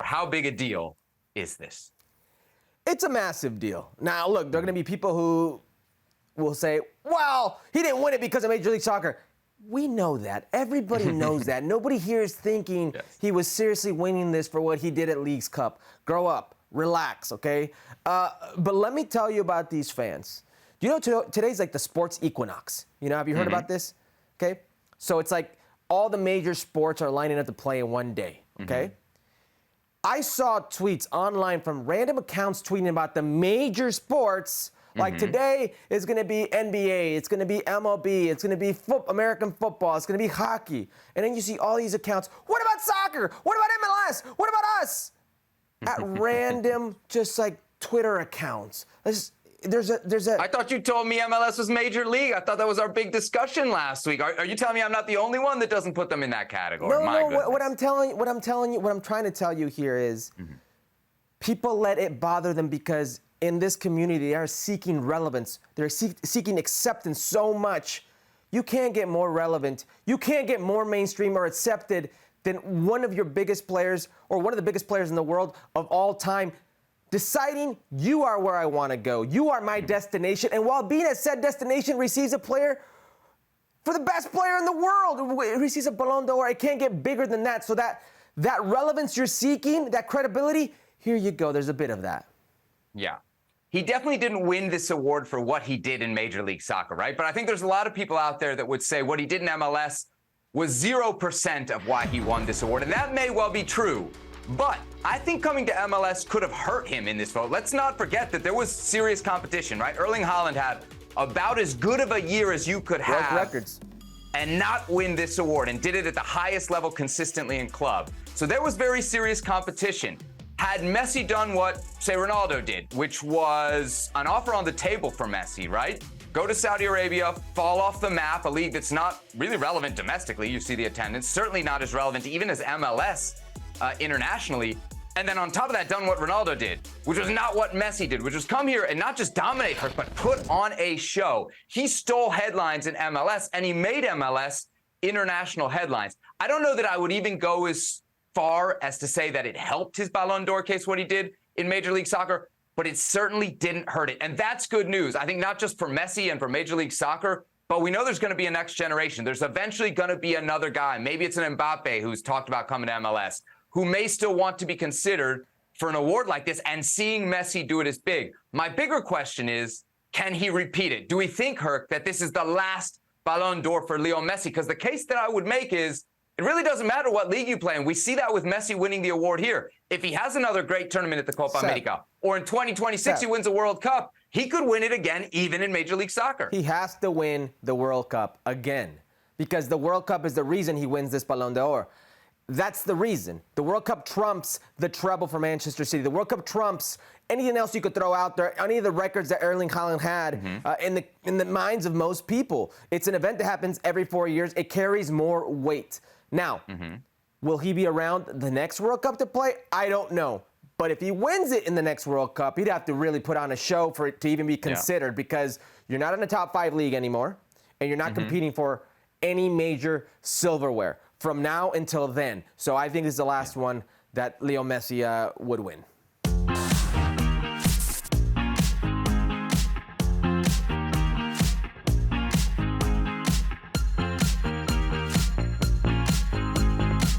How big a deal is this? It's a massive deal. Now, look, there are going to be people who will say, well, he didn't win it because of Major League Soccer. We know that. Everybody knows that. Nobody here is thinking he was seriously winning this for what he did at Leagues Cup. Grow up. Relax, okay? But let me tell you about these fans. You know, today's like the sports equinox. You know, have you heard about this? Okay? So it's like all the major sports are lining up to play in one day, okay? I saw tweets online from random accounts tweeting about the major sports. Like today is going to be NBA, it's going to be MLB, it's going to be American football, it's going to be hockey. And then you see all these accounts. What about soccer? What about MLS? What about us? At random, just like Twitter accounts. There's a. I thought you told me MLS was Major League. I thought that was our big discussion last week. Are you telling me I'm not the only one that doesn't put them in that category? No. What I'm trying to tell you here is, people let it bother them because in this community they are seeking relevance. They're seeking acceptance so much. You can't get more relevant. You can't get more mainstream or accepted than one of your biggest players or one of the biggest players in the world of all time deciding you are where I want to go. You are my destination. And while being at said destination receives a player for the best player in the world, it receives a Ballon d'Or. It can't get bigger than that. So that relevance you're seeking, that credibility, here you go. There's a bit of that. Yeah. He definitely didn't win this award for what he did in Major League Soccer, right? But I think there's a lot of people out there that would say what he did in MLS was 0% of why he won this award. And that may well be true. But I think coming to MLS could have hurt him in this vote. Let's not forget that there was serious competition, right? Erling Haaland had about as good of a year as you could have. Records. And not win this award, and did it at the highest level consistently in club. So there was very serious competition. Had Messi done what, say, Ronaldo did, which was an offer on the table for Messi, right? Go to Saudi Arabia, fall off the map, a league that's not really relevant domestically. You see the attendance, certainly not as relevant even as MLS internationally. And then on top of that, done what Ronaldo did, which was not what Messi did, which was come here and not just dominate her, but put on a show. He stole headlines in MLS, and he made MLS international headlines. I don't know that I would even go as far as to say that it helped his Ballon d'Or case, what he did in Major League Soccer, but it certainly didn't hurt it. And that's good news. I think not just for Messi and for Major League Soccer, but we know there's going to be a next generation. There's eventually going to be another guy. Maybe it's an Mbappe who's talked about coming to MLS, who may still want to be considered for an award like this, and seeing Messi do it is big. My bigger question is, can he repeat it? Do we think, Herc, that this is the last Ballon d'Or for Leo Messi? Because the case that I would make is, it really doesn't matter what league you play in. We see that with Messi winning the award here. If he has another great tournament at the Copa America, or in 2026 he wins the World Cup, he could win it again, even in Major League Soccer. He has to win the World Cup again, because the World Cup is the reason he wins this Ballon d'Or. That's the reason. The World Cup trumps the treble for Manchester City. The World Cup trumps anything else you could throw out there, any of the records that Erling Haaland had in the minds of most people. It's an event that happens every 4 years. It carries more weight. Now, will he be around the next World Cup to play? I don't know. But if he wins it in the next World Cup, he'd have to really put on a show for it to even be considered, because you're not in the top 5 league anymore, and you're not competing for any major silverware from now until then. So I think this is the last one that Leo Messi would win.